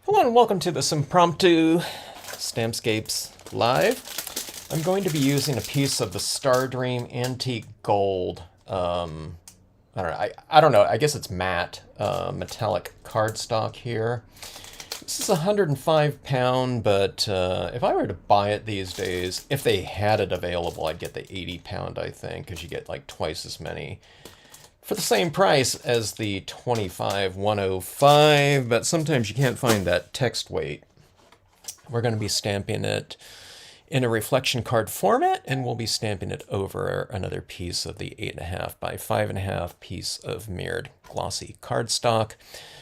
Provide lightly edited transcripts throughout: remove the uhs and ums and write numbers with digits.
Hello and welcome to this impromptu Stampscapes live. I'm going to be using a piece of the Star Dream Antique Gold. I don't know. I guess it's matte metallic cardstock here. This is a 105 pound, but if I were to buy it these days, if they had it available, I'd get the 80 pound, I think, because you get like twice as many for the same price as the 25 105, but sometimes you can't find that text weight. We're going to be stamping it in a reflection card format, and we'll be stamping it over another piece of the 8.5 by 5.5 piece of mirrored glossy cardstock.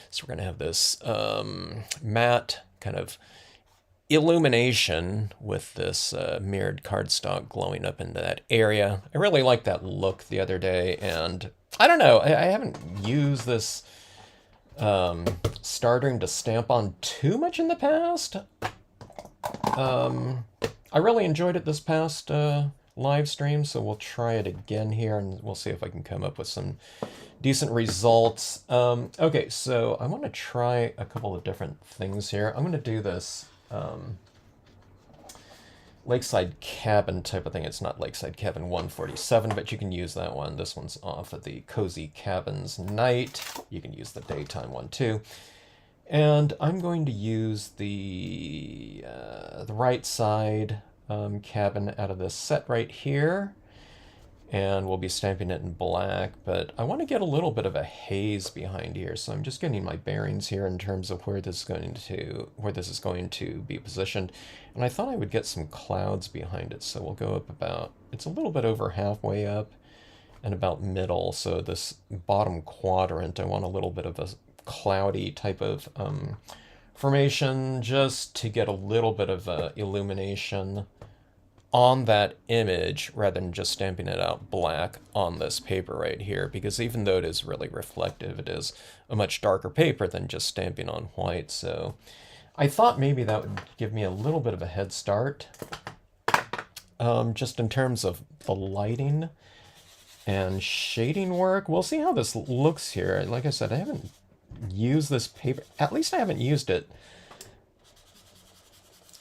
So we're going to have this matte kind of illumination with this mirrored cardstock glowing up into that area. I really liked that look the other day, and I don't know, I haven't used this Star Dream to stamp on too much in the past. I really enjoyed it this past live stream, so we'll try it again here, and we'll see if I can come up with some decent results. Okay, so I want to try a couple of different things here. I'm going to do this lakeside cabin type of thing. It's not lakeside cabin 147, but you can use that one. This one's off of the Cozy Cabins Night. You can use the daytime one too. And I'm going to use the right side cabin out of this set right here. And we'll be stamping it in black, but I want to get a little bit of a haze behind here, so I'm just getting my bearings here in terms of where this is going to be positioned. And I thought I would get some clouds behind it, so we'll go up about, it's a little bit over halfway up and about middle, so this bottom quadrant, I want a little bit of a cloudy type of formation just to get a little bit of illumination on that image rather than just stamping it out black on this paper right here, because even though it is really reflective, it is a much darker paper than just stamping on white. So I thought maybe that would give me a little bit of a head start just in terms of the lighting and shading work. We'll see how this looks here. Like I said, I haven't used this paper, at least I haven't used it,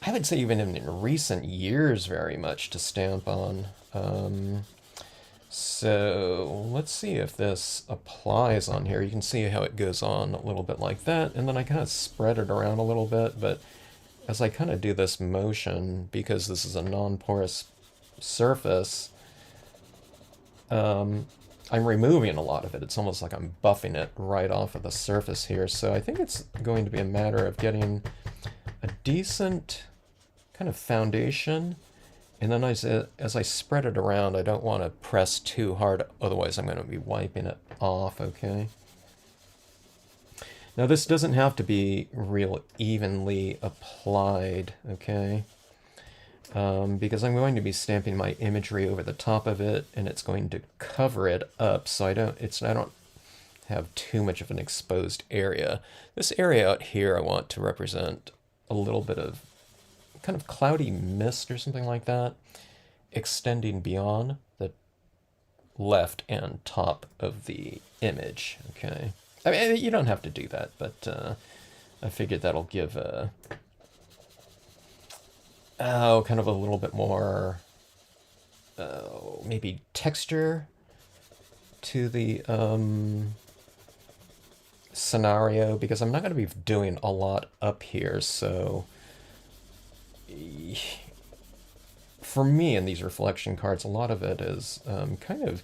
I would say even in recent years very much to stamp on. So let's see if this applies on here. You can see how it goes on a little bit like that, and then I kind of spread it around a little bit, but as I kind of do this motion, because this is a non-porous surface, I'm removing a lot of it. It's almost like I'm buffing it right off of the surface here. So I think it's going to be a matter of getting a decent kind of foundation, and then as I spread it around, I don't want to press too hard, otherwise I'm going to be wiping it off. Okay, now this doesn't have to be real evenly applied, okay, because I'm going to be stamping my imagery over the top of it, and it's going to cover it up, so I don't have too much of an exposed area. This area out here I want to represent a little bit of kind of cloudy mist or something like that, extending beyond the left and top of the image. Okay, I mean, you don't have to do that, but I figured that'll give a kind of a little bit more maybe texture to the scenario, because I'm not going to be doing a lot up here, so for me in these reflection cards, a lot of it is kind of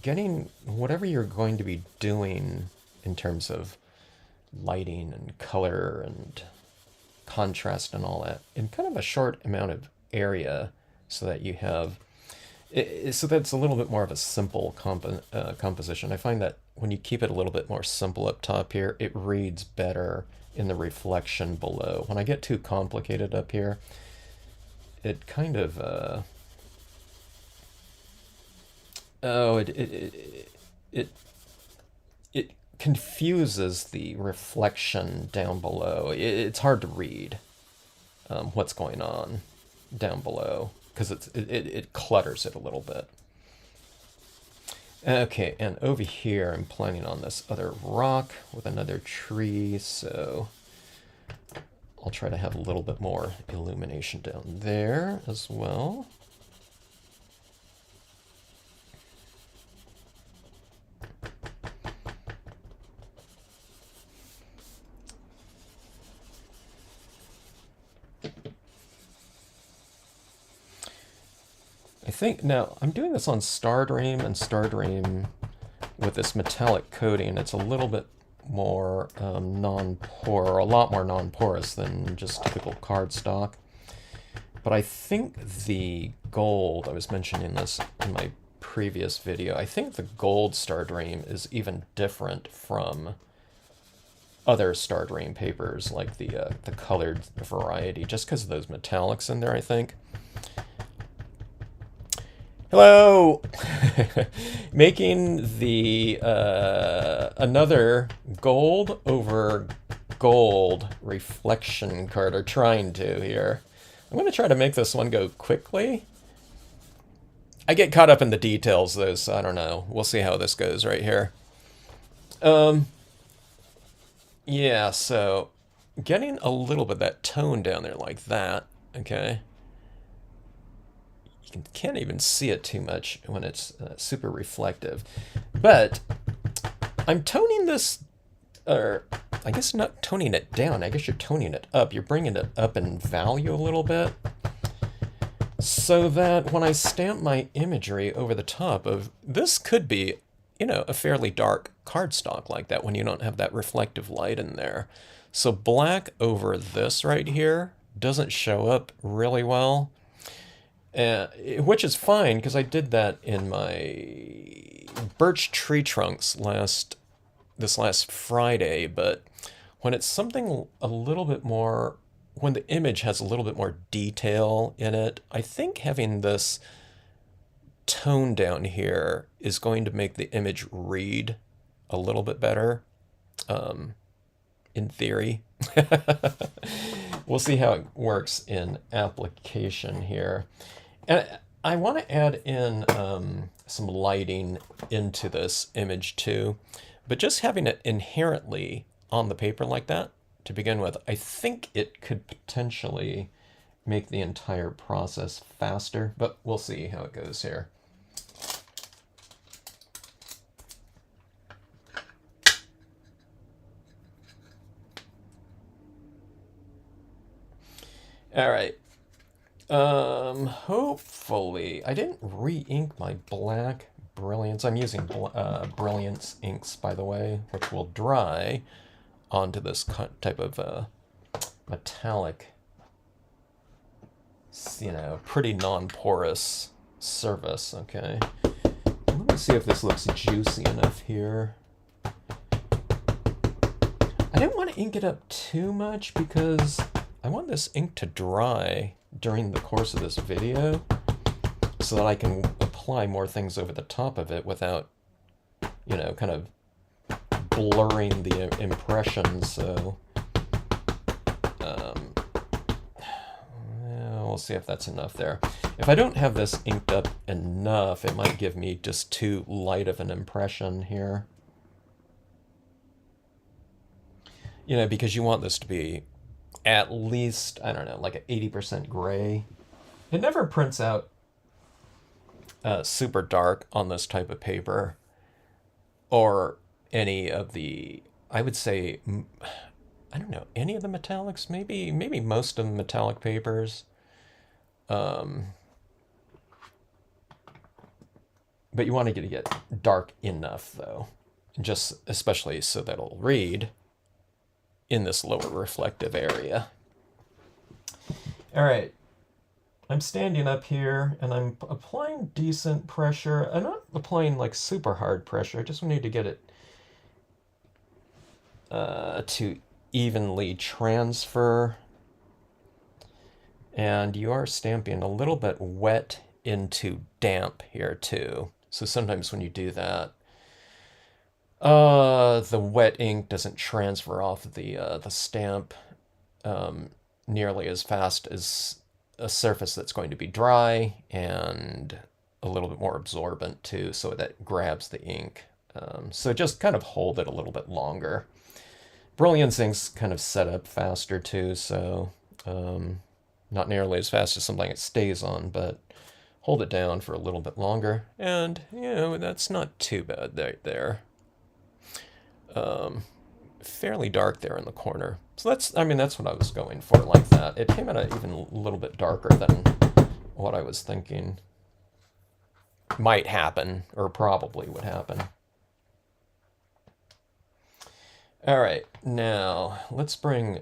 getting whatever you're going to be doing in terms of lighting and color and contrast and all that in kind of a short amount of area, so that you have so that's a little bit more of a simple composition. I find that when you keep it a little bit more simple up top here, it reads better in the reflection below. When I get too complicated up here, it kind of it confuses the reflection down below. It's hard to read what's going on down below, because it clutters it a little bit. Okay, and over here I'm planning on this other rock with another tree, so I'll try to have a little bit more illumination down there as well. I think now I'm doing this on Stardream, and Stardream with this metallic coating, it's a little bit more non-porous, or a lot more non-porous than just typical cardstock. But I think the gold, I was mentioning this in my previous video, I think the gold Stardream is even different from other Stardream papers, like the colored variety, just because of those metallics in there, I think. Hello! Making the another gold over gold reflection card, or trying to here. I'm going to try to make this one go quickly. I get caught up in the details though, so I don't know. We'll see how this goes right here. Yeah, so getting a little bit of that tone down there like that, okay? You can't even see it too much when it's super reflective. But I'm toning this, or I guess not toning it down, I guess you're toning it up. You're bringing it up in value a little bit, so that when I stamp my imagery over the top of, this could be, you know, a fairly dark cardstock like that when you don't have that reflective light in there. So black over this right here doesn't show up really well. Which is fine, because I did that in my birch tree trunks this last Friday, but when it's something a little bit more, when the image has a little bit more detail in it, I think having this tone down here is going to make the image read a little bit better, in theory. We'll see how it works in application here. And I want to add in some lighting into this image too, but just having it inherently on the paper like that to begin with, I think it could potentially make the entire process faster, but we'll see how it goes here. All right. Hopefully, I didn't re-ink my black Brilliance. I'm using Brilliance inks, by the way, which will dry onto this type of metallic, you know, pretty non-porous surface, okay? Let me see if this looks juicy enough here. I didn't want to ink it up too much because I want this ink to dry during the course of this video so that I can apply more things over the top of it without, you know, kind of blurring the impression. So we'll see if that's enough there. If I don't have this inked up enough, it might give me just too light of an impression here. You know, because you want this to be at least, I don't know, like an 80% gray. It never prints out super dark on this type of paper, or any of the, I would say, I don't know, any of the metallics, maybe most of the metallic papers. But you want to get dark enough though, just especially so that it'll read in this lower reflective area. All right, I'm standing up here and I'm applying decent pressure. I'm not applying like super hard pressure. I just need to get it to evenly transfer. And you are stamping a little bit wet into damp here too. So sometimes when you do that, the wet ink doesn't transfer off the stamp nearly as fast as a surface that's going to be dry and a little bit more absorbent too, so that grabs the ink. So just kind of hold it a little bit longer. Brilliancing's kind of set up faster too, so not nearly as fast as something it stays on, but hold it down for a little bit longer, and that's not too bad right there. Fairly dark there in the corner. So that's what I was going for, like that. It came out even a little bit darker than what I was thinking might happen, or probably would happen. All right, now let's bring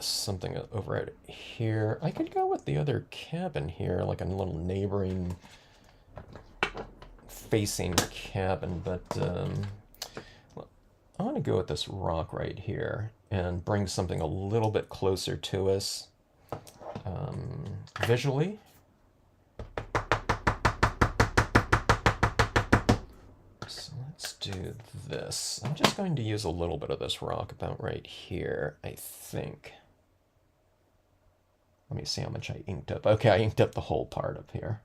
something over right here. I could go with the other cabin here, like a little neighboring facing cabin, but I want to go with this rock right here and bring something a little bit closer to us visually. So let's do this. I'm just going to use a little bit of this rock about right here, I think. Let me see how much I inked up. Okay, I inked up the whole part up here.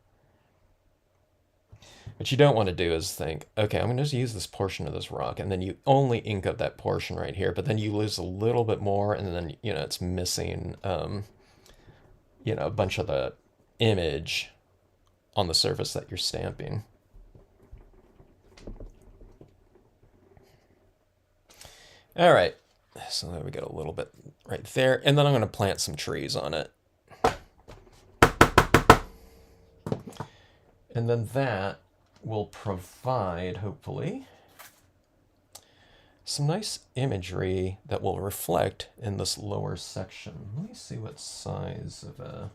What you don't want to do is think, okay, I'm going to just use this portion of this rock, and then you only ink up that portion right here, but then you lose a little bit more, and then, it's missing, a bunch of the image on the surface that you're stamping. All right, so there we get a little bit right there, and then I'm going to plant some trees on it. And then that will provide, hopefully, some nice imagery that will reflect in this lower section. Let me see what size of a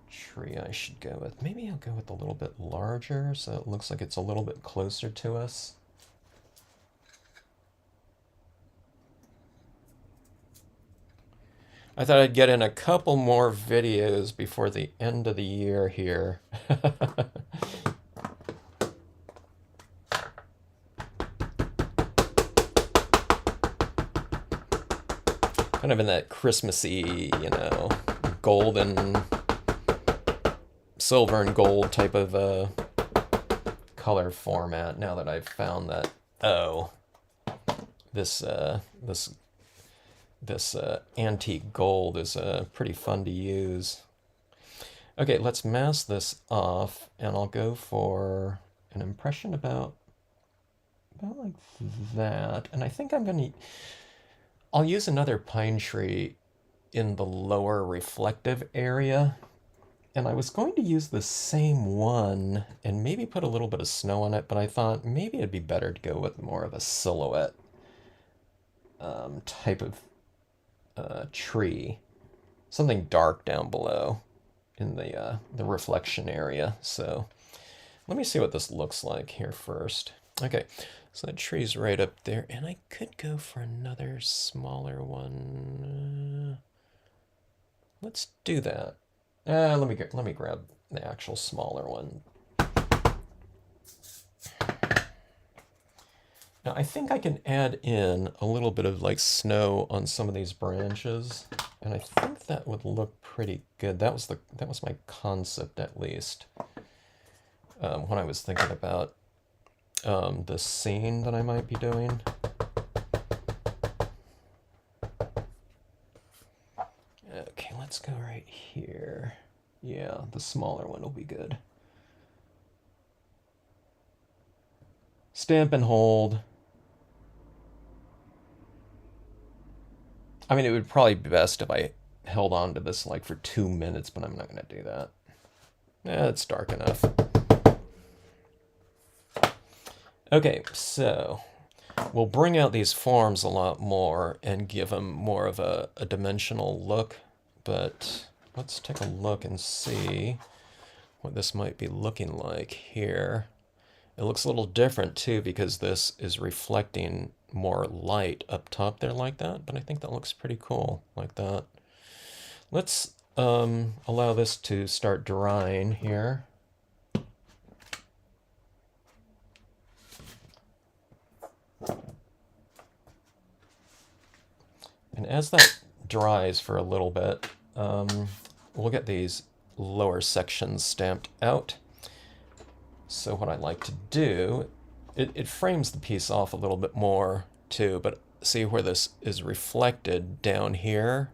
tree I should go with. Maybe I'll go with a little bit larger so it looks like it's a little bit closer to us. I thought I'd get in a couple more videos before the end of the year here. Kind of in that Christmassy, golden, silver and gold type of color format. Now that I've found that, this antique gold is pretty fun to use. Okay, let's mask this off, and I'll go for an impression about like that. And I think I'll use another pine tree in the lower reflective area. And I was going to use the same one and maybe put a little bit of snow on it, but I thought maybe it'd be better to go with more of a silhouette type of tree. Something dark down below in the reflection area. So let me see what this looks like here first. Okay, so that tree's right up there, and I could go for another smaller one. Let's do that. Let me grab the actual smaller one. Now I think I can add in a little bit of like snow on some of these branches, and I think that would look pretty good. That was my concept, at least, when I was thinking about the scene that I might be doing. Okay, let's go right here. Yeah, the smaller one will be good. Stamp and hold. I mean, it would probably be best if I held on to this like for 2 minutes, but I'm not going to do that. It's dark enough. Okay, so we'll bring out these forms a lot more and give them more of a dimensional look, but let's take a look and see what this might be looking like here. It looks a little different too because this is reflecting more light up top there like that, but I think that looks pretty cool like that. Let's allow this to start drying here. And as that dries for a little bit, we'll get these lower sections stamped out. So what I like to do, it frames the piece off a little bit more too, but see where this is reflected down here.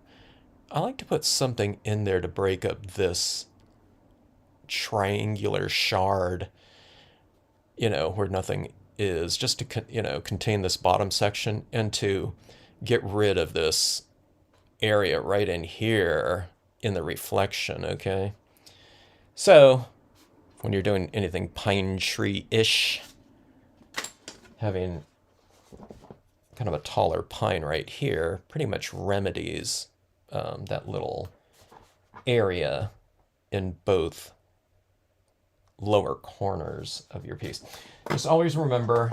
I like to put something in there to break up this triangular shard, where nothing is, just to, contain this bottom section and to get rid of this area right in here in the reflection, okay? So, when you're doing anything pine tree-ish, having kind of a taller pine right here pretty much remedies that little area in both lower corners of your piece. Just always remember,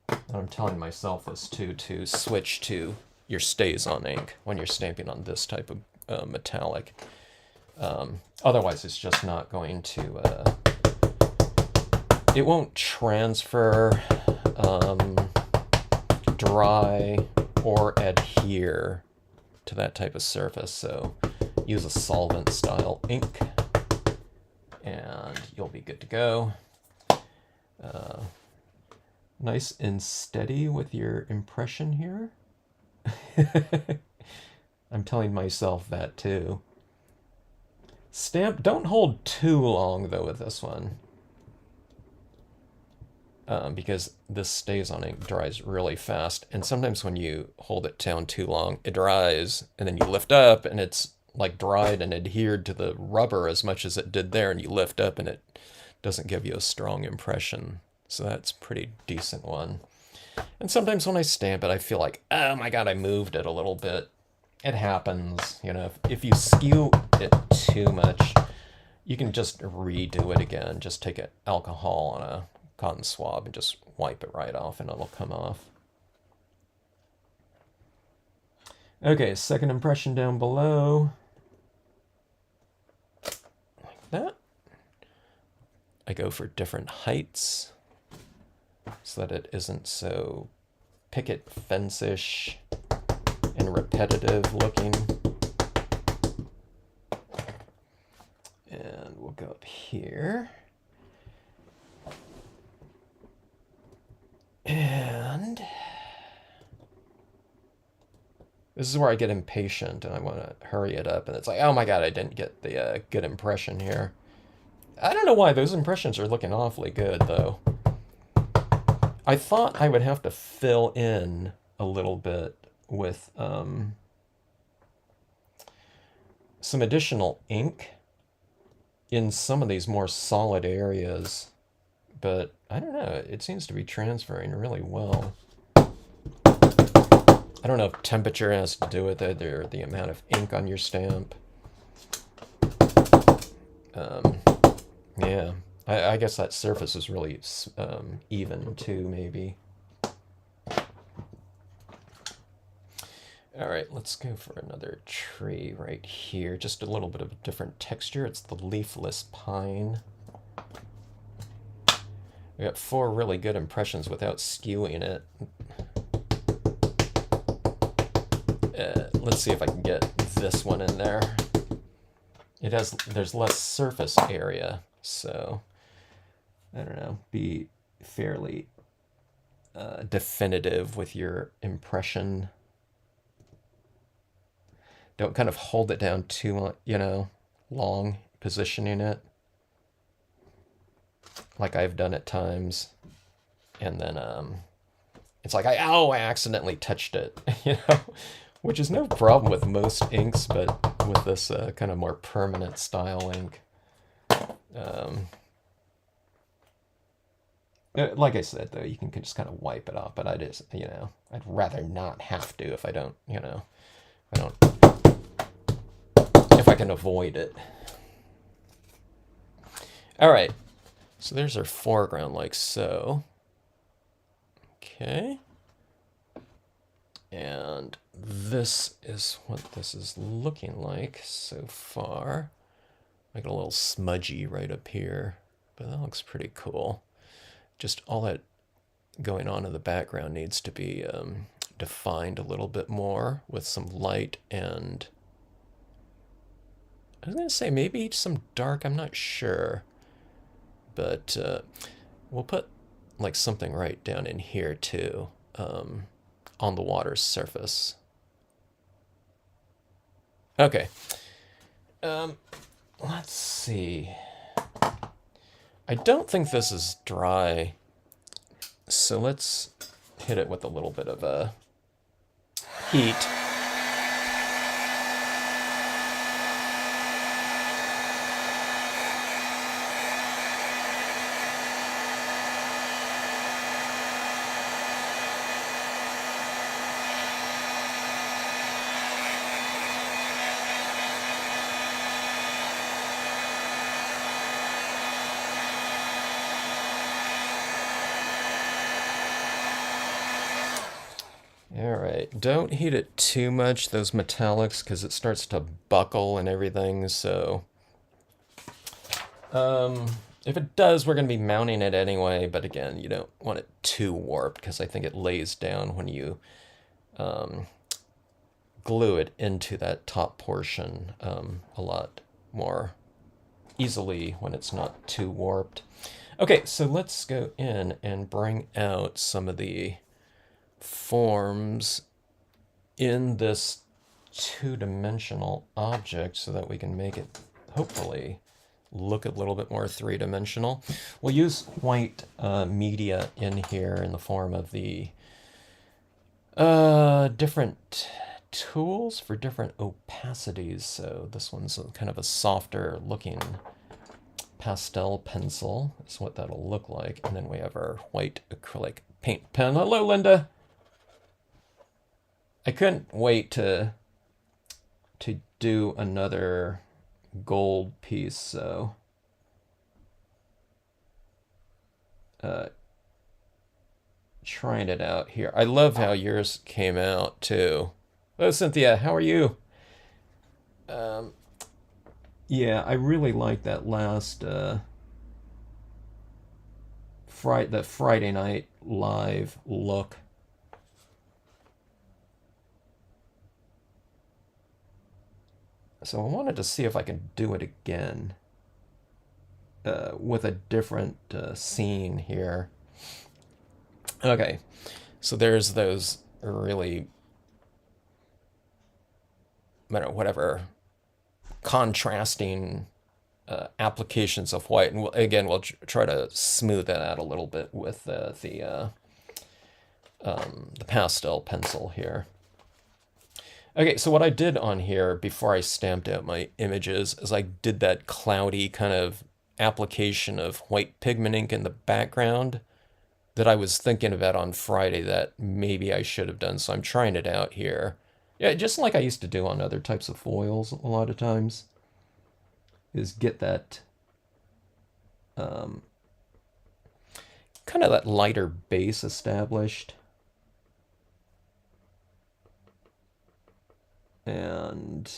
and I'm telling myself this too, to switch to your StazOn ink when you're stamping on this type of metallic. Otherwise, it's just not going to, it won't transfer, dry, or adhere to that type of surface. So use a solvent style ink and you'll be good to go. Nice and steady with your impression here. I'm telling myself that too. Don't hold too long though with this one. Because this StazOn ink dries really fast, and sometimes when you hold it down too long, it dries, and then you lift up, and it's like dried and adhered to the rubber as much as it did there, and you lift up, and it doesn't give you a strong impression. So that's a pretty decent one. And sometimes when I stamp it, I feel like, oh my god, I moved it a little bit. It happens, if you skew it too much, you can just redo it again. Just take alcohol on a cotton swab and just wipe it right off and it'll come off. Okay, second impression down below. Like that. I go for different heights so that it isn't so picket fence-ish and repetitive looking. And we'll go up here. And this is where I get impatient and I want to hurry it up. And it's like, oh my god, I didn't get the good impression here. I don't know why. Those impressions are looking awfully good, though. I thought I would have to fill in a little bit with some additional ink in some of these more solid areas. But I don't know, it seems to be transferring really well. I don't know if temperature has to do with it or the amount of ink on your stamp. Yeah, I guess that surface is really even too, maybe. All right, let's go for another tree right here. Just a little bit of a different texture. It's the leafless pine. We got 4 really good impressions without skewing it. Let's see if I can get this one in there. There's less surface area, so I don't know, be fairly definitive with your impression. Don't kind of hold it down too, long, positioning it. Like I've done at times, and then it's like I accidentally touched it, which is no problem with most inks, but with this kind of more permanent style ink, like I said though, you can just kind of wipe it off. But I'd rather not have to if I don't, if I can avoid it. All right. So there's our foreground like so. Okay. And this is what this is looking like so far. I got a little smudgy right up here, but that looks pretty cool. Just all that going on in the background needs to be defined a little bit more with some light and I was going to say maybe some dark, I'm not sure. But we'll put like something right down in here too. on the water's surface. Okay. Let's see. I don't think this is dry, so let's hit it with a little bit of a heat. Alright, don't heat it too much, those metallics, because it starts to buckle and everything, so... if it does, we're going to be mounting it anyway, but again, you don't want it too warped, because I think it lays down when you glue it into that top portion a lot more easily when it's not too warped. Okay, so let's go in and bring out some of the forms in this two-dimensional object so that we can make it hopefully look a little bit more three-dimensional. We'll use white media in here in the form of the different tools for different opacities. So this one's kind of a softer looking pastel pencil is what that'll look like. And then we have our white acrylic paint pen. Hello, Linda. I couldn't wait to do another gold piece, so trying it out here. I love how yours came out too. Hello, Cynthia. How are you? Yeah, I really like that last Friday night live look. So I wanted to see if I can do it again with a different scene here. Okay, so there's those really, I don't know, whatever, contrasting applications of white. And again, we'll try to smooth that out a little bit with the pastel pencil here. Okay, so what I did on here before I stamped out my images is I did that cloudy kind of application of white pigment ink in the background that I was thinking about on Friday that maybe I should have done. So I'm trying it out here. Yeah, just like I used to do on other types of foils a lot of times, is get that kind of that lighter base established. And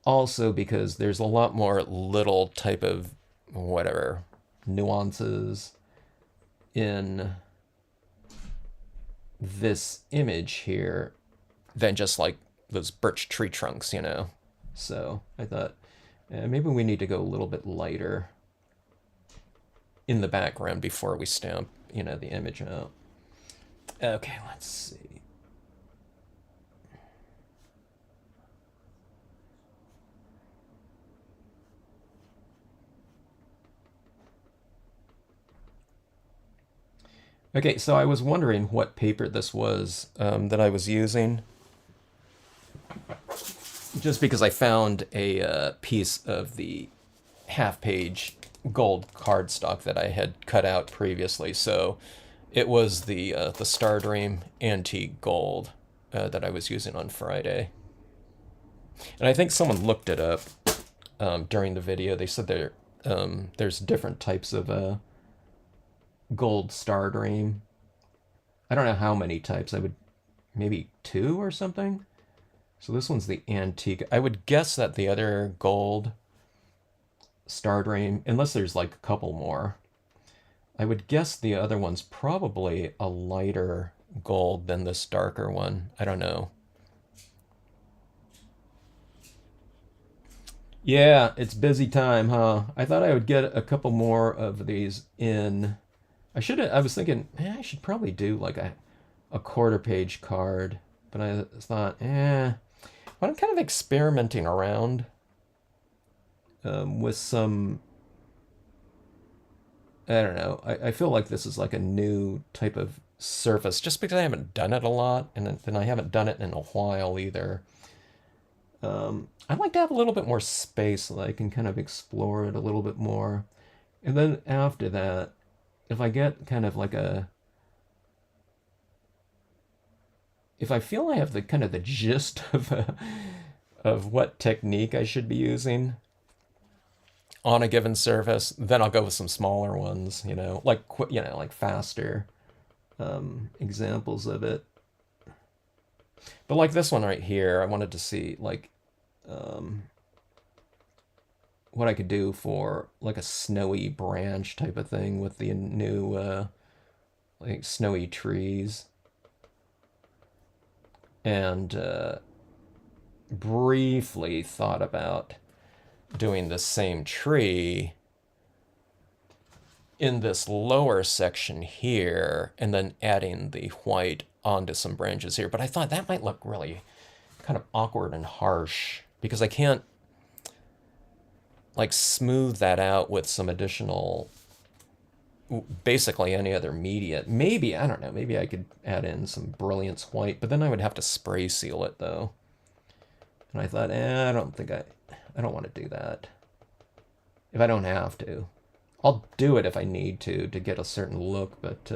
also because there's a lot more little type of whatever nuances in this image here than just like those birch tree trunks, you know. So I thought maybe we need to go a little bit lighter in the background before we stamp, you know, the image out. Okay, let's see. Okay, so I was wondering what paper this was that I was using. Just because I found a piece of the half-page gold cardstock that I had cut out previously. So it was the Star Dream Antique Gold that I was using on Friday. And I think someone looked it up during the video. They said there's different types of gold Star Dream. I don't know how many types. I would maybe 2 or something. So this one's the antique. I would guess that the other gold Star Dream, unless there's like a couple more, I would guess the other one's probably a lighter gold than this darker one. I don't know. Yeah, it's busy time, huh? I thought I would get a couple more of these in. I was thinking, I should probably do like a quarter-page card, but I thought, but I'm kind of experimenting around with some. I don't know. I feel like this is like a new type of surface, just because I haven't done it a lot, and then I haven't done it in a while either. I'd like to have a little bit more space so that I can kind of explore it a little bit more. And then after that, if I get kind of like if I feel I have the kind of the gist of what technique I should be using on a given surface, then I'll go with some smaller ones, like faster examples of it. But like this one right here, I wanted to see like what I could do for like a snowy branch type of thing with the new like snowy trees. And briefly thought about doing the same tree in this lower section here and then adding the white onto some branches here. But I thought that might look really kind of awkward and harsh because I can't like smooth that out with some additional, basically any other media. Maybe, I don't know, maybe I could add in some Brilliance White, but then I would have to spray seal it though. And I thought, I don't want to do that. If I don't have to. I'll do it if I need to get a certain look, but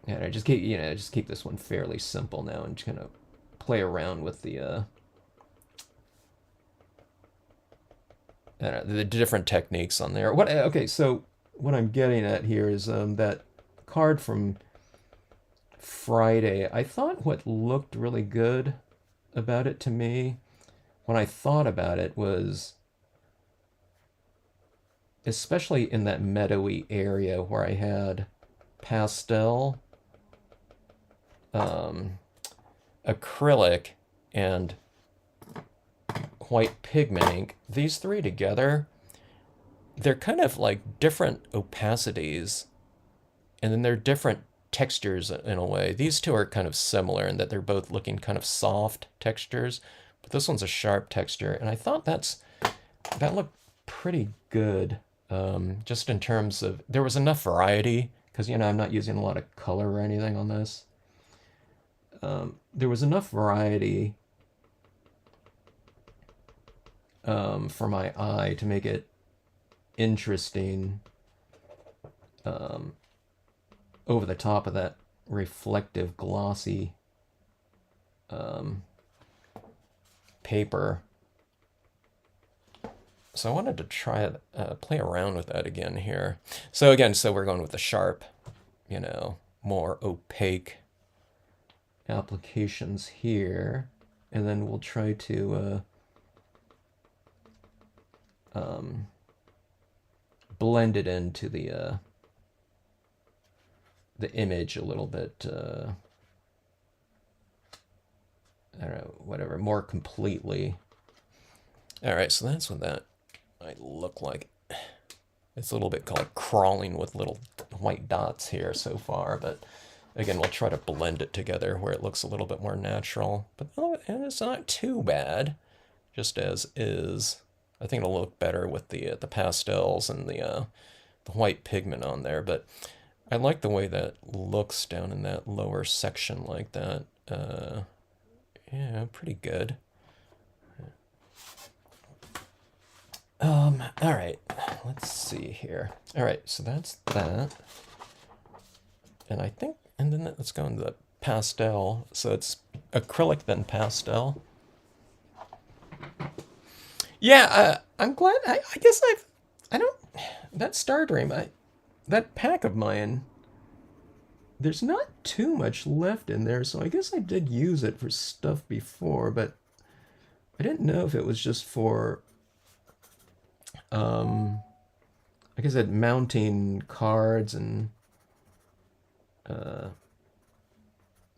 yeah, just keep this one fairly simple now and just kind of play around with the different techniques on there. Okay, so what I'm getting at here is that card from Friday. I thought what looked really good about it to me when I thought about it was, especially in that meadowy area where I had pastel, acrylic, and white pigment ink, these three together, they're kind of like different opacities, and then they're different textures in a way. These two are kind of similar in that they're both looking kind of soft textures, but this one's a sharp texture, and I thought that looked pretty good. Just in terms of, there was enough variety, because I'm not using a lot of color or anything on this. There was enough variety for my eye to make it interesting over the top of that reflective glossy paper. So I wanted to try play around with that again here. So again, we're going with the sharp, more opaque applications here, and then we'll try to blend it into the image a little bit. I don't know, whatever, more completely. All right, so that's what that might look like. It's a little bit like crawling with little white dots here so far, but again, we'll try to blend it together where it looks a little bit more natural. But and it's not too bad, just as is. I think it'll look better with the pastels and the white pigment on there. But I like the way that looks down in that lower section like that. Yeah, pretty good. All right, let's see here. All right, so that's that. And I think, and then let's go into the pastel. So it's acrylic, then pastel. Yeah, I'm glad. I guess that Star Dream, that pack of mine, there's not too much left in there, so I guess I did use it for stuff before, but I didn't know if it was just for, like I said, mounting cards and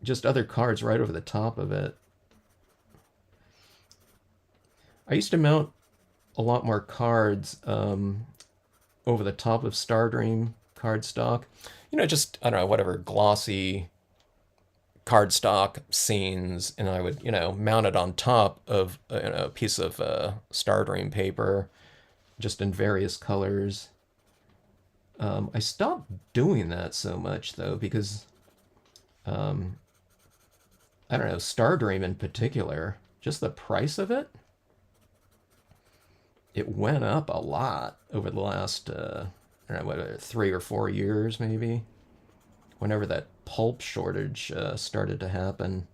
just other cards right over the top of it. I used to mount a lot more cards over the top of Stardream cardstock. You know, just, I don't know, whatever, glossy cardstock scenes, and I would, you know, mount it on top of a piece of Star Dream paper, just in various colors. I stopped doing that so much, though, because, I don't know, Star Dream in particular, just the price of it, it went up a lot over the last, I don't know, what, 3 or 4 years, maybe, whenever that pulp shortage started to happen.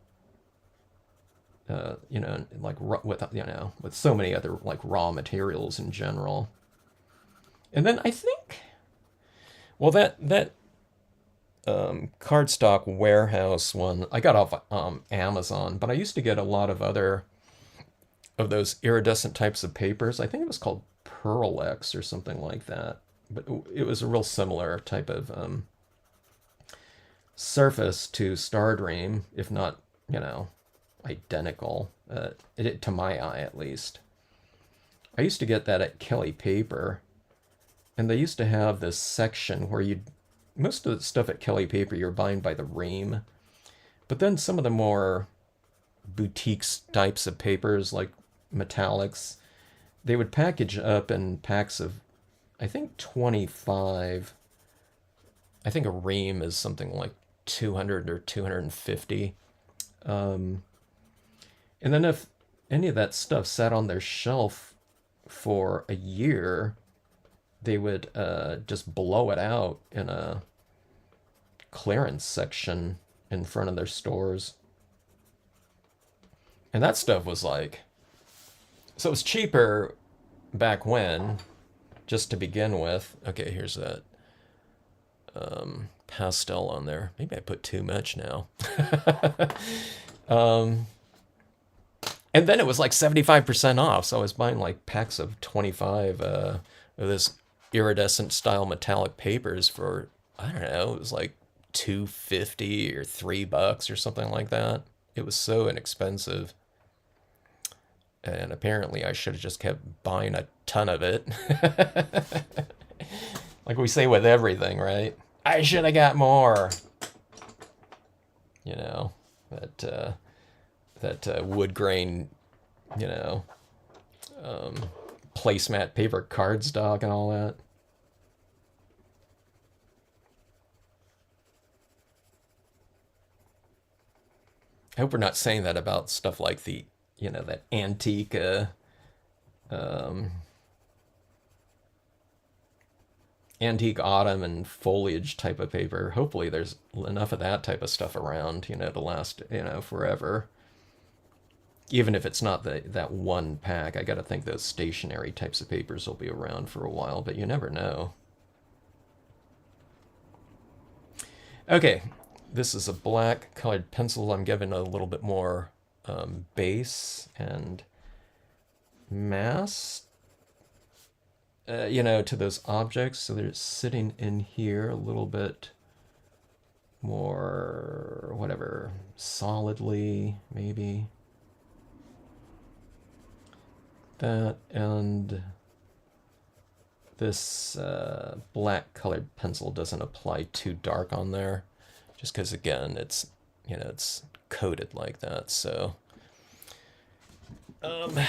You know, like with, you know, with so many other like raw materials in general. And then I think, well, that cardstock warehouse one I got off Amazon, but I used to get a lot of other of those iridescent types of papers. I think it was called Pearl-X or something like that. But it was a real similar type of surface to Star Dream, if not, you know, identical, to my eye at least. I used to get that at Kelly Paper, and they used to have this section where you, most of the stuff at Kelly Paper you're buying by the ream, but then some of the more boutique types of papers like metallics, they would package up in packs of, I think 25. I think a ream is something like 200 or 250. And then if any of that stuff sat on their shelf for a year, they would just blow it out in a clearance section in front of their stores. And that stuff was like, so it was cheaper back when, just to begin with. Okay, here's that pastel on there. Maybe I put too much now. And then it was like 75% off. So I was buying like packs of 25 of this iridescent style metallic papers for, I don't know, it was like $2.50 or $3 or something like that. It was so inexpensive. And apparently I should have just kept buying a ton of it. Like we say with everything, right? I should have got more. You know, that wood grain, you know, placemat paper cardstock and all that. I hope we're not saying that about stuff like the, you know, that antique antique autumn and foliage type of paper. Hopefully there's enough of that type of stuff around, you know, to last, you know, forever. Even if it's not that one pack, I got to think those stationary types of papers will be around for a while, but you never know. Okay, this is a black colored pencil. I'm giving a little bit more base and mass, you know, to those objects. So they're sitting in here a little bit more, whatever, solidly, maybe. That, and this black colored pencil doesn't apply too dark on there, just because, again, it's, you know, it's coated like that. So I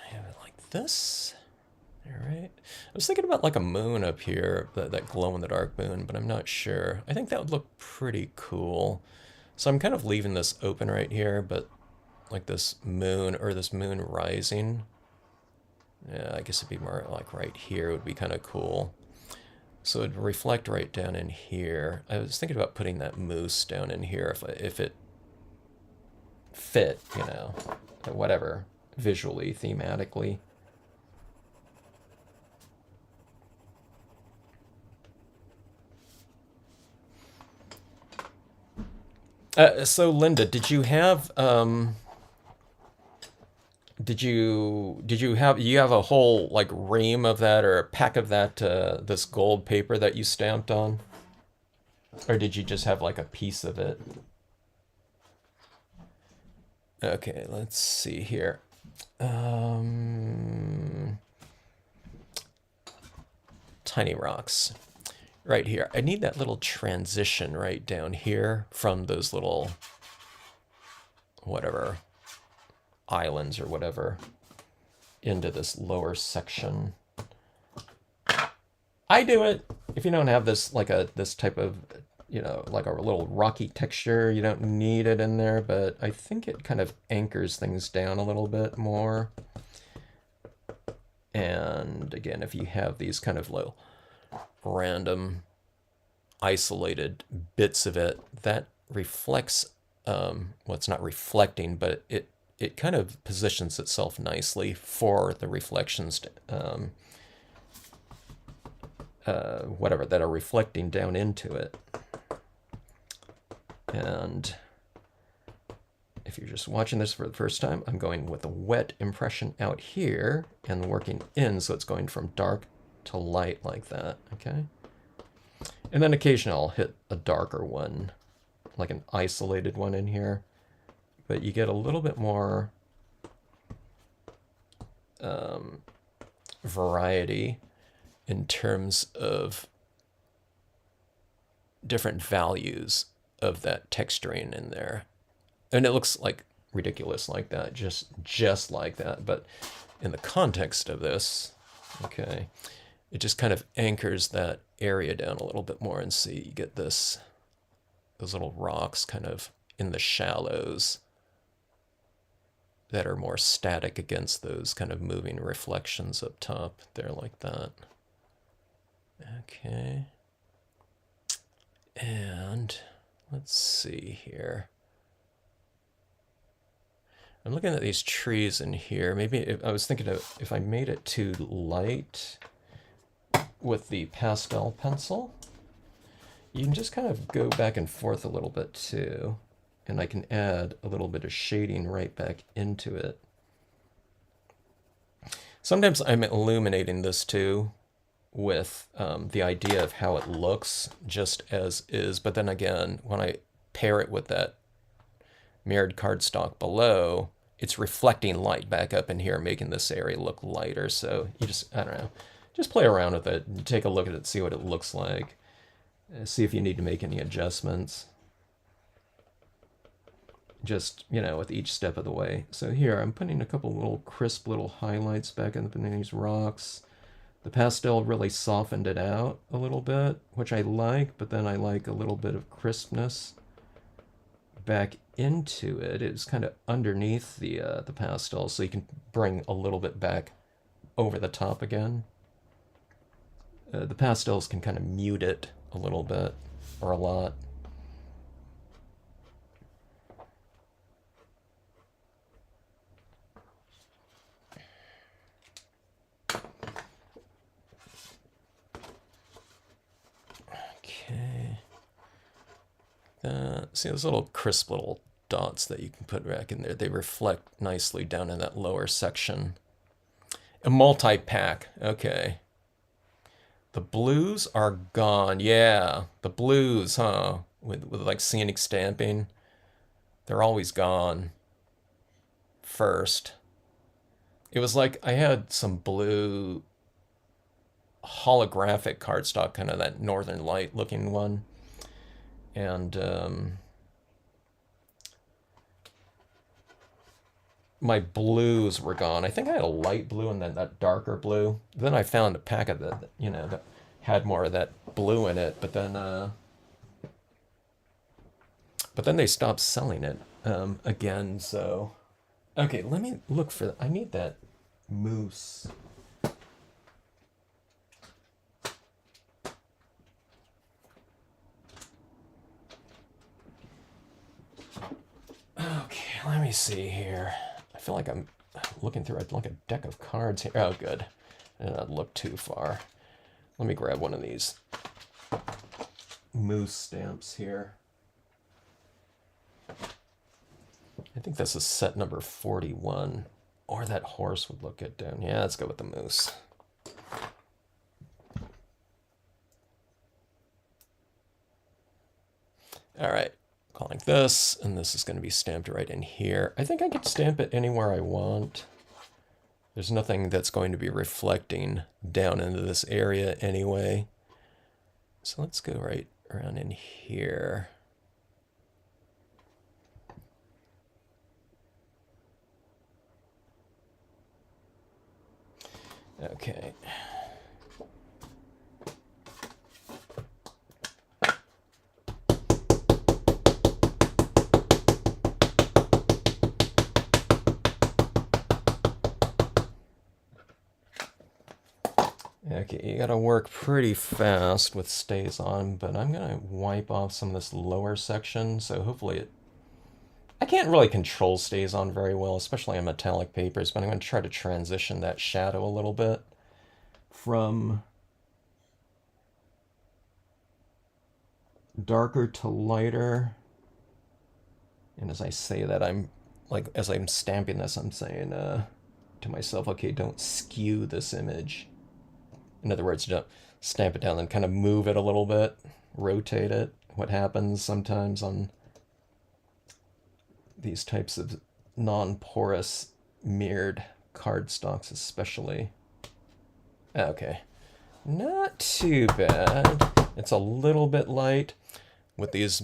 have it like this. All right. I was thinking about like a moon up here, that glow in the dark moon, but I'm not sure. I think that would look pretty cool. So I'm kind of leaving this open right here, but like this moon, or this moon rising. Yeah, I guess it'd be more like right here would be kind of cool. So it'd reflect right down in here. I was thinking about putting that moose down in here if it fit, you know, whatever, visually, thematically. So Linda, did you have you have a whole like ream of that, or a pack of that this gold paper that you stamped on, or did you just have like a piece of it? Okay, let's see here. Tiny rocks. right here. I need that little transition right down here from those little, whatever, islands or whatever, into this lower section. I do it. If you don't have this, like this type of, you know, like a little rocky texture, you don't need it in there, but I think it kind of anchors things down a little bit more. And again, if you have these kind of little random isolated bits of it, that reflects, well, it's not reflecting, but it kind of positions itself nicely for the reflections, whatever, that are reflecting down into it. And if you're just watching this for the first time, I'm going with a wet impression out here and working in, so it's going from dark to light like that, okay? And then occasionally I'll hit a darker one, like an isolated one in here, but you get a little bit more variety in terms of different values of that texturing in there. And it looks like ridiculous like that, just like that. But in the context of this, okay, it just kind of anchors that area down a little bit more, and see, you get those little rocks kind of in the shallows that are more static against those kind of moving reflections up top there like that. Okay. And let's see here. I'm looking at these trees in here. Maybe I was thinking of if I made it too light with the pastel pencil, you can just kind of go back and forth a little bit too. And I can add a little bit of shading right back into it. Sometimes I'm illuminating this too with the idea of how it looks just as is. But then again, when I pair it with that mirrored cardstock below, it's reflecting light back up in here, making this area look lighter. So you just, I don't know, just play around with it and take a look at it, see what it looks like. See if you need to make any adjustments. Just, you know, with each step of the way. So here, I'm putting a couple little crisp little highlights back in these rocks. The pastel really softened it out a little bit, which I like, but then I like a little bit of crispness back into it. It's kind of underneath the pastel, so you can bring a little bit back over the top again. The pastels can kind of mute it a little bit, or a lot. Okay. See those little crisp little dots that you can put back in there? They reflect nicely down in that lower section. A multi-pack. Okay. The blues are gone. Yeah, the blues, huh? With like scenic stamping. They're always gone first. It was like I had some blue holographic cardstock, kind of that Northern Light looking one. And my blues were gone. I think I had a light blue and then that darker blue. Then I found a packet that, you know, that had more of that blue in it, but then they stopped selling it again. So, okay, let me look for. I need that mousse. Okay, let me see here. I feel like I'm looking through like a deck of cards here. Oh, good. I did not look too far. Let me grab one of these mousse stamps here. I think this is set number 41. Or that horse would look good down. Yeah, let's go with the moose. All right. Calling this, and this is going to be stamped right in here. I think I could stamp it anywhere I want. There's nothing that's going to be reflecting down into this area anyway. So let's go right around in here. Okay. Okay, you gotta work pretty fast with stays on, but I'm gonna wipe off some of this lower section, so hopefully it... I can't really control stays on very well, especially on metallic papers, but I'm gonna try to transition that shadow a little bit from darker to lighter. And as I say that, I'm like, as I'm stamping this, I'm saying to myself, okay, don't skew this image. In other words, don't stamp it down and kind of move it a little bit, rotate it. What happens sometimes on these types of non-porous mirrored cardstocks especially. Okay, not too bad. It's a little bit light with these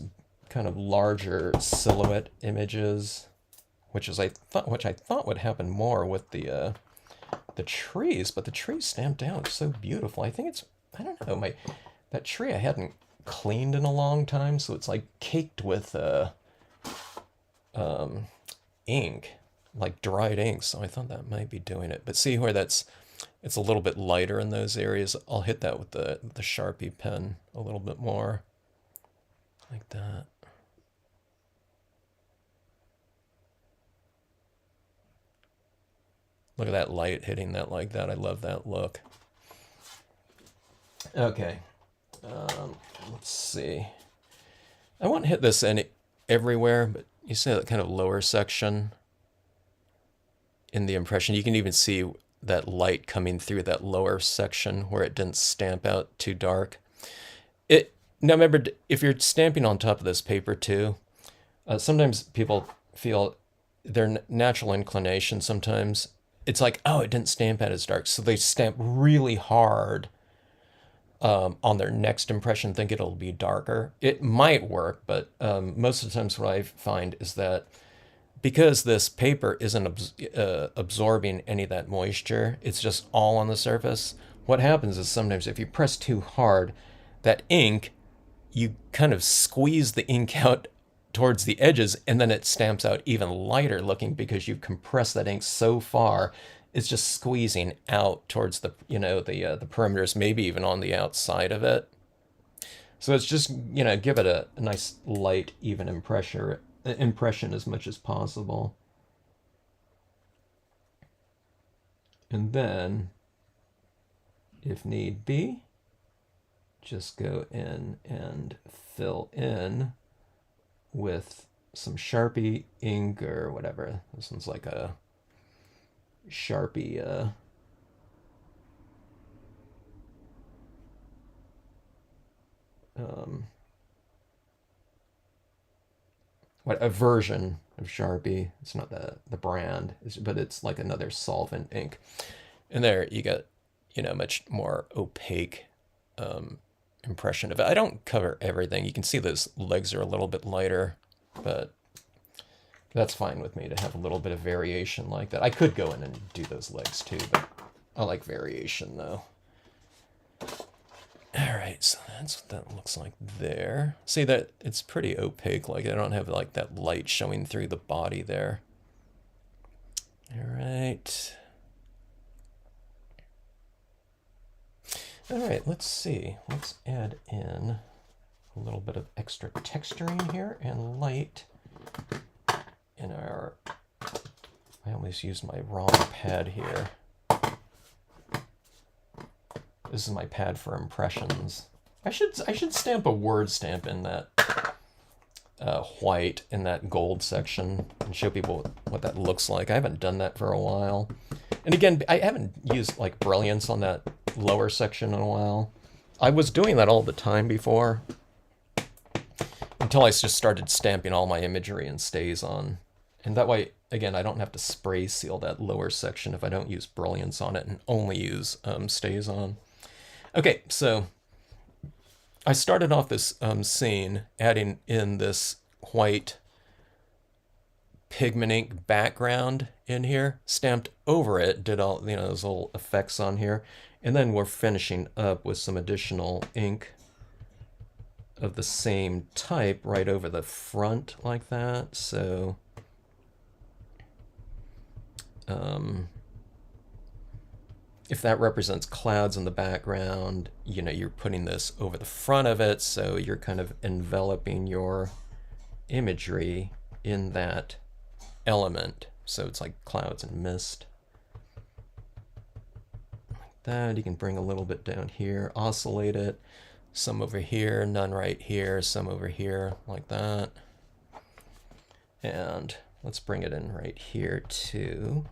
kind of larger silhouette images, which I thought would happen more with the trees, but the trees stamped down. It's so beautiful. I think it's, I don't know, that tree I hadn't cleaned in a long time, so it's like caked with ink, like dried ink. So I thought that might be doing it. But see where it's a little bit lighter in those areas. I'll hit that with the Sharpie pen a little bit more, like that. Look at that light hitting that like that. I love that look. Okay, let's see. I won't hit this everywhere, but you see that kind of lower section in the impression. You can even see that light coming through that lower section where it didn't stamp out too dark. Now remember, if you're stamping on top of this paper too, sometimes people feel their natural inclination sometimes, it's like, oh, it didn't stamp out as dark. So they stamp really hard on their next impression, think it'll be darker. It might work, but most of the times what I find is that because this paper isn't absorbing any of that moisture, it's just all on the surface. What happens is sometimes if you press too hard, that ink, you kind of squeeze the ink out towards the edges, and then it stamps out even lighter looking because you've compressed that ink so far. It's just squeezing out towards the, the perimeters, maybe even on the outside of it. So it's just, give it a nice light, even impression as much as possible. And then, if need be, just go in and fill in with some Sharpie ink or whatever. This one's like a Sharpie a version of Sharpie. It's not the brand, but it's like another solvent ink. And there you get, much more opaque impression of it. I don't cover everything. You can see those legs are a little bit lighter, but that's fine with me to have a little bit of variation like that. I could go in and do those legs too, but I like variation though. All right, so that's what that looks like there. See that it's pretty opaque, like I don't have like that light showing through the body there. All right. All right, let's see. Let's add in a little bit of extra texturing here and light in our... I always used my wrong pad here. This is my pad for impressions. I should stamp a word stamp in that white in that gold section and show people what that looks like. I haven't done that for a while. And again, I haven't used like brilliance on that lower section in a while. I was doing that all the time before until I just started stamping all my imagery and stays on. And that way, again, I don't have to spray seal that lower section if I don't use brilliance on it and only use stays on. Okay, so I started off this scene adding in this white pigment ink background in here, stamped over it, did all, you know, those little effects on here, and then we're finishing up with some additional ink of the same type right over the front like that. So if that represents clouds in the background, you know, you're putting this over the front of it, so you're kind of enveloping your imagery in that element. So it's like clouds and mist. Like that. You can bring a little bit down here, oscillate it. Some over here, none right here, some over here, like that. And let's bring it in right here too.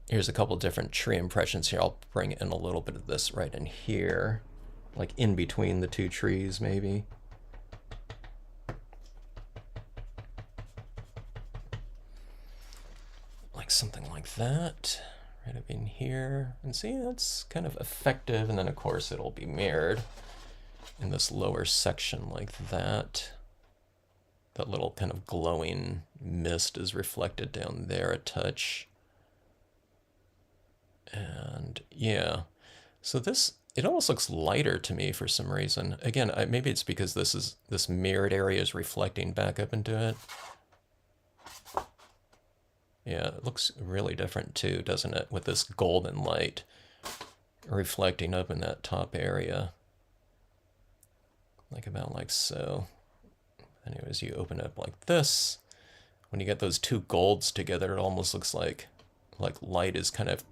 Here's a couple different tree impressions here. I'll bring in a little bit of this right in here, like in between the two trees maybe. Like something like that, right up in here. And see, that's kind of effective. And then of course it'll be mirrored in this lower section like that. That little kind of glowing mist is reflected down there a touch. And yeah, so this, it almost looks lighter to me for some reason. Again, maybe it's because this mirrored area is reflecting back up into it. Yeah, it looks really different too, doesn't it? With this golden light reflecting up in that top area. Like about like so. Anyways, you open it up like this. When you get those two golds together, it almost looks like light is kind of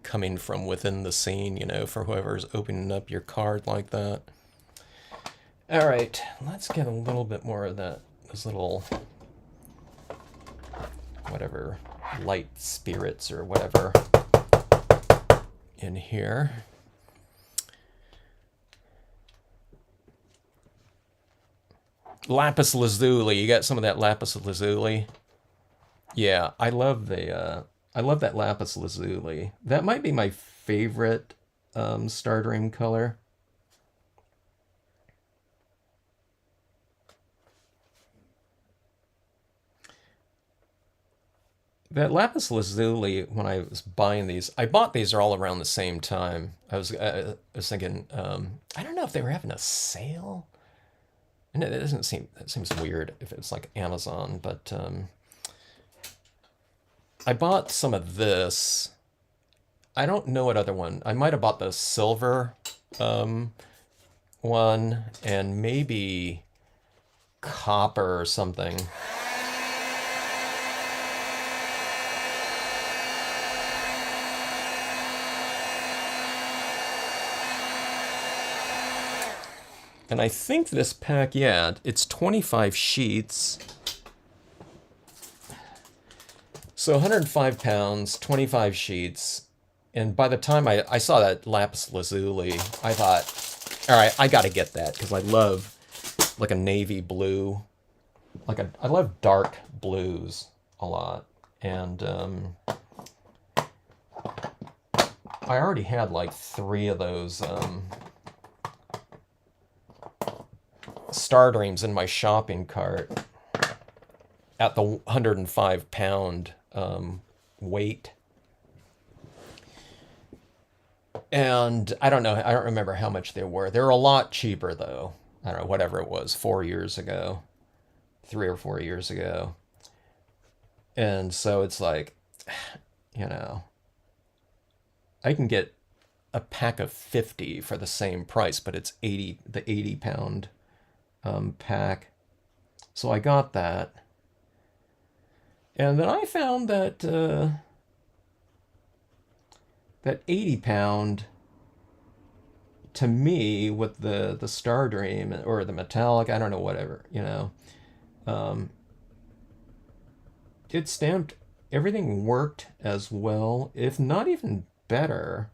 coming from within the scene, you know, for whoever's opening up your card like that. All right, let's get a little bit more of that, those little, whatever, light spirits or whatever in here. Lapis lazuli, you got some of that lapis lazuli? Yeah, I love that lapis lazuli. That might be my favorite Star Dream color. That lapis lazuli, when I was buying these, I bought these all around the same time. I was thinking, I don't know if they were having a sale. And it doesn't seem, that seems weird if it's like Amazon, but I bought some of this. I don't know what other one. I might have bought the silver one and maybe copper or something. And I think this pack, yeah, it's 25 sheets. So 105 pounds, 25 sheets. And by the time I saw that lapis lazuli, I thought, all right, I got to get that because I love like a navy blue. I love dark blues a lot. And I already had like 3 of those Star Dreams in my shopping cart at the 105 pound weight. And I don't know, I don't remember how much they were. They were a lot cheaper though. I don't know, whatever it was, 4 years ago, 3 or 4 years ago. And so it's like, you know, I can get a pack of 50 for the same price, but it's the 80 pound pack. So I got that. And then I found that that 80 pound, to me, with the Star Dream or the metallic, I don't know, whatever, you know, it stamped, everything worked as well, if not even better,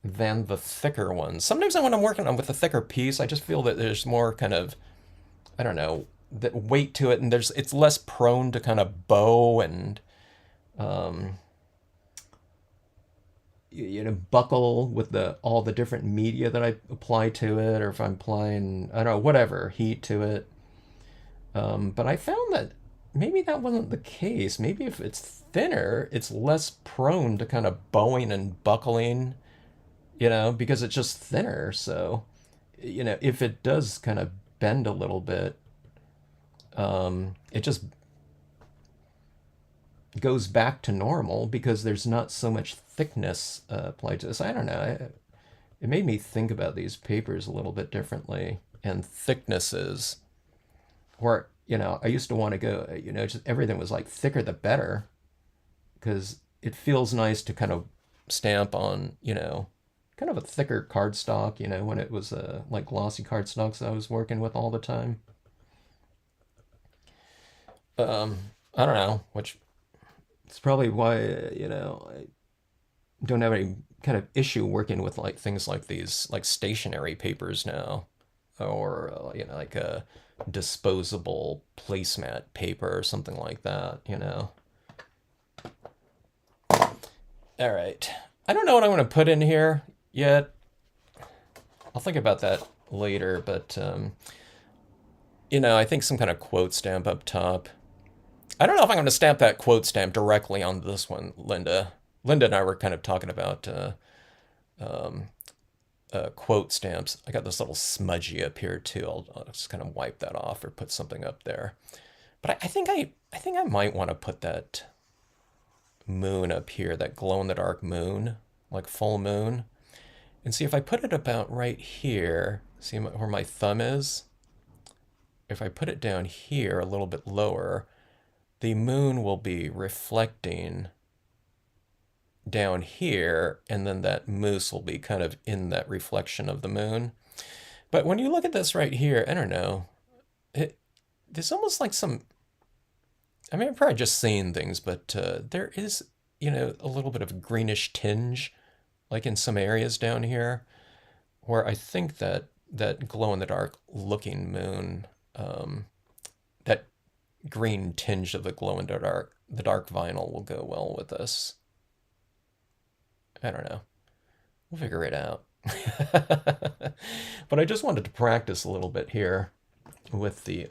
than the thicker ones. Sometimes when I'm working on with a thicker piece, I just feel that there's more kind of, I don't know, that weight to it, and it's less prone to kind of bow and um, buckle with the all the different media that I apply to it, or if I'm applying, I don't know, whatever heat to it. But I found that maybe that wasn't the case. Maybe if it's thinner, it's less prone to kind of bowing and buckling, because it's just thinner. So, if it does kind of bend a little bit, it just goes back to normal because there's not so much thickness applied to this. I don't know. It made me think about these papers a little bit differently and thicknesses. Where, I used to want to go, just everything was like thicker the better because it feels nice to kind of stamp on, kind of a thicker cardstock, when it was like glossy cardstocks I was working with all the time. I don't know, which it's probably why, I don't have any kind of issue working with like things like these, like stationery papers now, or, like a disposable placemat paper or something like that. All right. I don't know what I'm going to put in here yet. I'll think about that later, but, I think some kind of quote stamp up top. I don't know if I'm going to stamp that quote stamp directly on this one, Linda. Linda and I were kind of talking about um, quote stamps. I got this little smudgy up here too. I'll just kind of wipe that off or put something up there. But I think I might want to put that moon up here, that glow in the dark moon, like full moon, and see if I put it about right here. See where my thumb is? If I put it down here a little bit lower, the moon will be reflecting down here, and then that moose will be kind of in that reflection of the moon. But when you look at this right here, I don't know, there's almost like some, I mean, I'm probably just seeing things, but there is, a little bit of a greenish tinge, like in some areas down here, where I think that glow in the dark looking moon, that green tinge of the glow in the dark vinyl will go well with this. I don't know. We'll figure it out. But I just wanted to practice a little bit here with the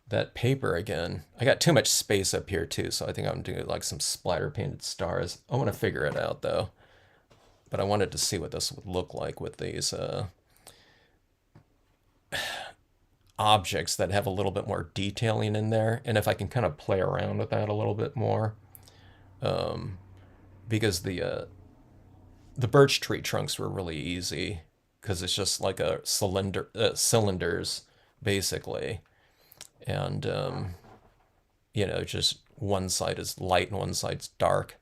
that paper again. I got too much space up here too, so I think I'm doing like some splatter painted stars. I want to figure it out though. But I wanted to see what this would look like with these objects that have a little bit more detailing in there, and if I can kind of play around with that a little bit more. Because the birch tree trunks were really easy because it's just like a cylinders basically, and just one side is light and one side's dark.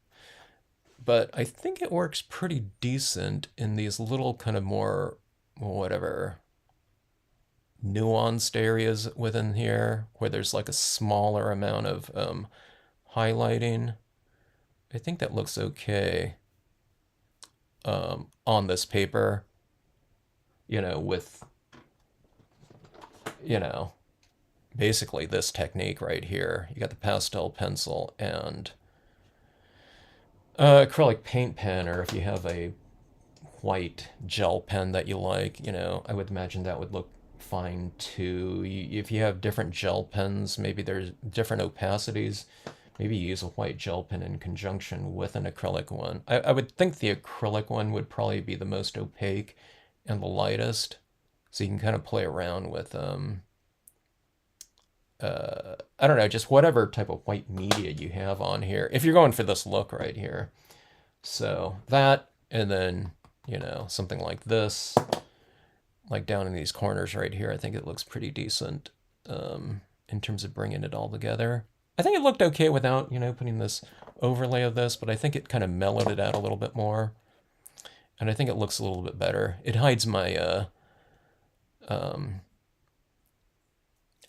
But I think it works pretty decent in these little kind of more whatever nuanced areas within here where there's like a smaller amount of highlighting. I think that looks okay on this paper, with, basically this technique right here. You got the pastel pencil and acrylic paint pen, or if you have a white gel pen that you like, I would imagine that would look fine too. If you have different gel pens, maybe there's different opacities. Maybe use a white gel pen in conjunction with an acrylic one. I would think the acrylic one would probably be the most opaque and the lightest. So you can kind of play around with, I don't know, just whatever type of white media you have on here, if you're going for this look right here. So that, and then, something like this, like down in these corners right here, I think it looks pretty decent in terms of bringing it all together. I think it looked okay without, putting this overlay of this, but I think it kind of mellowed it out a little bit more. And I think it looks a little bit better. It hides my, I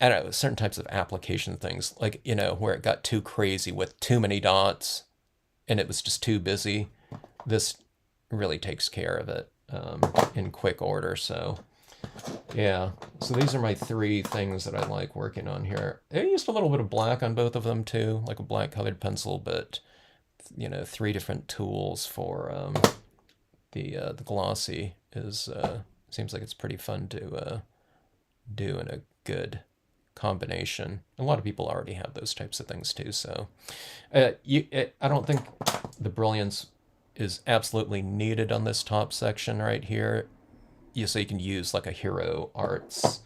don't know, certain types of application things, like, where it got too crazy with too many dots and it was just too busy. This really takes care of it in quick order. So Yeah, so these are my three things that I like working on here. I used a little bit of black on both of them too, like a black colored pencil, but three different tools for the glossy is seems like it's pretty fun to do in a good combination. A lot of people already have those types of things too, so I don't think the brilliance is absolutely needed on this top section right here. So you can use like a Hero Arts,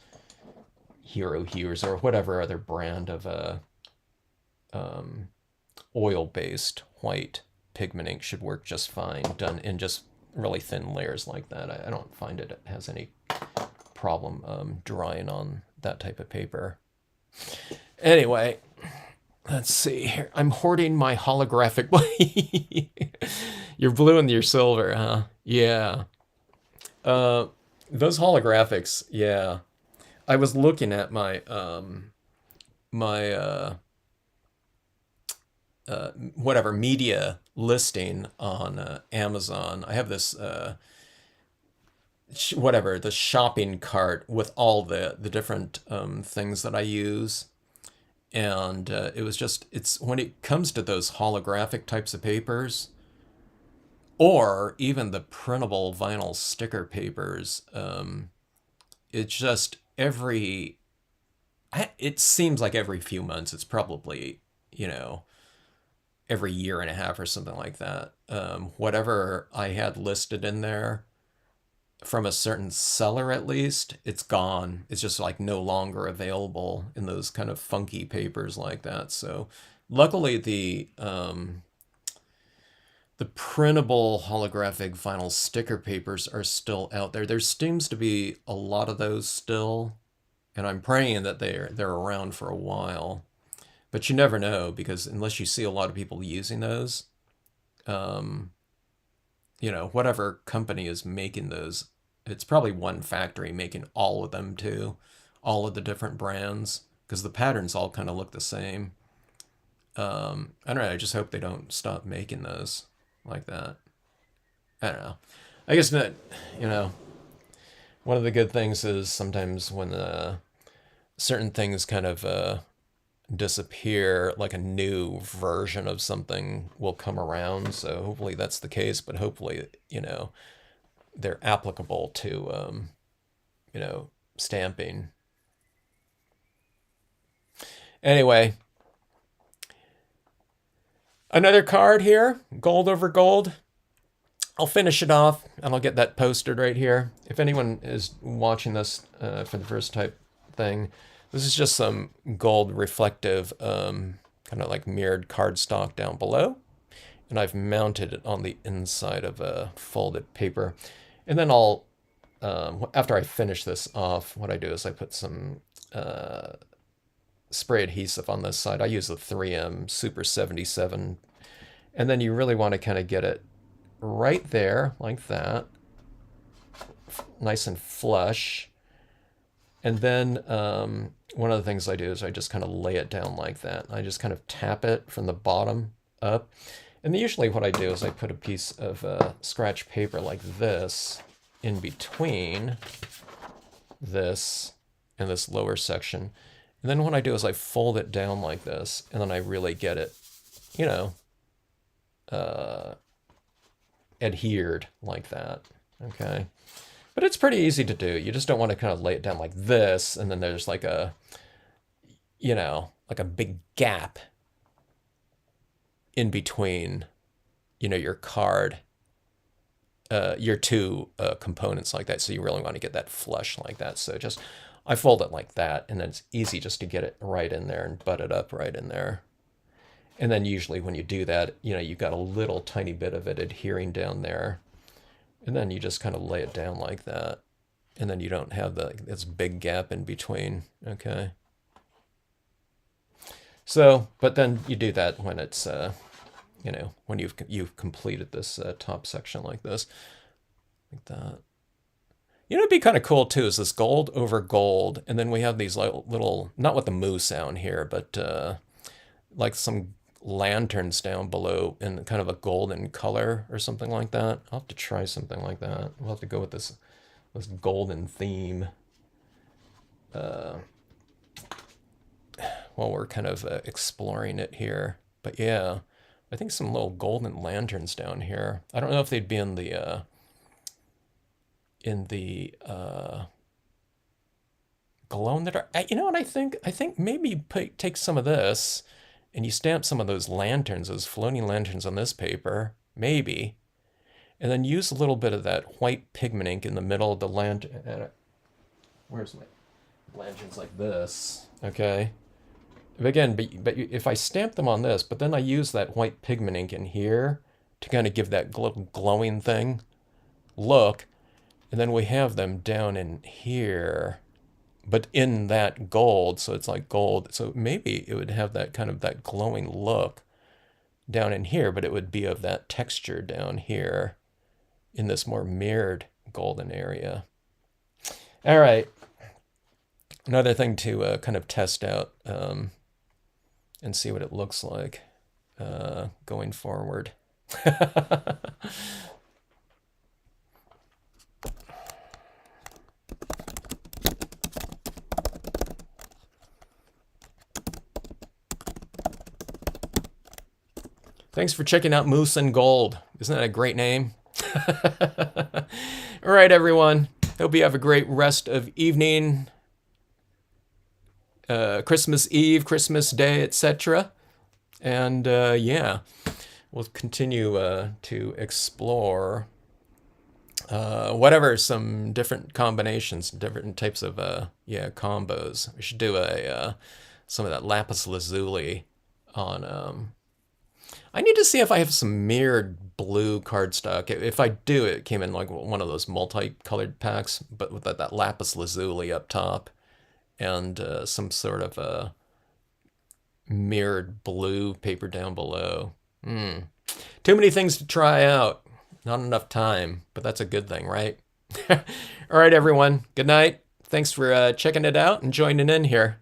Hero Hues, or whatever other brand of um, oil-based white pigment ink should work just fine, done in just really thin layers like that. I don't find it has any problem drying on that type of paper. Anyway, let's see here. I'm hoarding my holographic. Your blue and your silver, huh? Yeah. Those holographics, yeah. I was looking at my whatever media listing on Amazon. I have this whatever the shopping cart with all the different things that I use, and it was just it's when it comes to those holographic types of papers, or even the printable vinyl sticker papers. It's just it seems like every few months. It's probably every year and a half or something like that. Whatever I had listed in there from a certain seller, at least, it's gone. It's just like no longer available in those kind of funky papers like that. So luckily the printable holographic vinyl sticker papers are still out there. There seems to be a lot of those still, and I'm praying that they're around for a while. But you never know, because unless you see a lot of people using those, whatever company is making those, it's probably one factory making all of them too, all of the different brands, because the patterns all kind of look the same. I don't know. I just hope they don't stop making those like that. I don't know. I guess that, you know, one of the good things is sometimes when certain things kind of disappear, like a new version of something will come around. So hopefully that's the case, but hopefully, they're applicable to, stamping. Anyway, another card here, gold over gold. I'll finish it off and I'll get that posted right here. If anyone is watching this for the first type thing, this is just some gold reflective, kind of like mirrored cardstock down below. And I've mounted it on the inside of a folded paper. And then I'll, after I finish this off, what I do is I put some spray adhesive on this side. I use the 3M Super 77. And then you really want to kind of get it right there, like that. Nice and flush. And then one of the things I do is I just kind of lay it down like that. I just kind of tap it from the bottom up. And usually what I do is I put a piece of scratch paper like this in between this and this lower section. And then what I do is I fold it down like this, and then I really get it, adhered like that, okay? But it's pretty easy to do. You just don't want to kind of lay it down like this, and then there's like a, like a big gap in between, your card, your two components like that. So you really want to get that flush like that. So I fold it like that, and then it's easy just to get it right in there and butt it up right in there. And then usually when you do that, you've got a little tiny bit of it adhering down there. And then you just kind of lay it down like that. And then you don't have this big gap in between, okay? So, but then you do that when it's, when you've completed this top section like this, like that. It'd be kind of cool too, is this gold over gold. And then we have these little, not with the moo sound here, but like some lanterns down below in kind of a golden color or something like that. I'll have to try something like that. We'll have to go with this this golden theme while we're kind of exploring it here. But yeah, I think some little golden lanterns down here. I don't know if they'd be in the glow in the dark. You know what I think? I think maybe you take some of this and you stamp some of those lanterns, those floating lanterns on this paper, maybe, and then use a little bit of that white pigment ink in the middle of the lantern. Where's my lanterns like this? Okay. But again, but if I stamp them on this, but then I use that white pigment ink in here to kind of give that glowing thing look, and then we have them down in here, but in that gold, so it's like gold. So maybe it would have that kind of that glowing look down in here, but it would be of that texture down here in this more mirrored golden area. All right. Another thing to kind of test out and see what it looks like going forward. Thanks for checking out Moose and Gold. Isn't that a great name? All right, everyone. Hope you have a great rest of evening, Christmas Eve, Christmas Day, etc. And yeah, we'll continue to explore whatever, some different combinations, different types of yeah, combos. We should do some of that lapis lazuli on. I need to see if I have some mirrored blue cardstock. If I do, it came in like one of those multicolored packs, but with that lapis lazuli up top and some sort of a mirrored blue paper down below. Too many things to try out. Not enough time, but that's a good thing, right? All right, everyone. Good night. Thanks for checking it out and joining in here.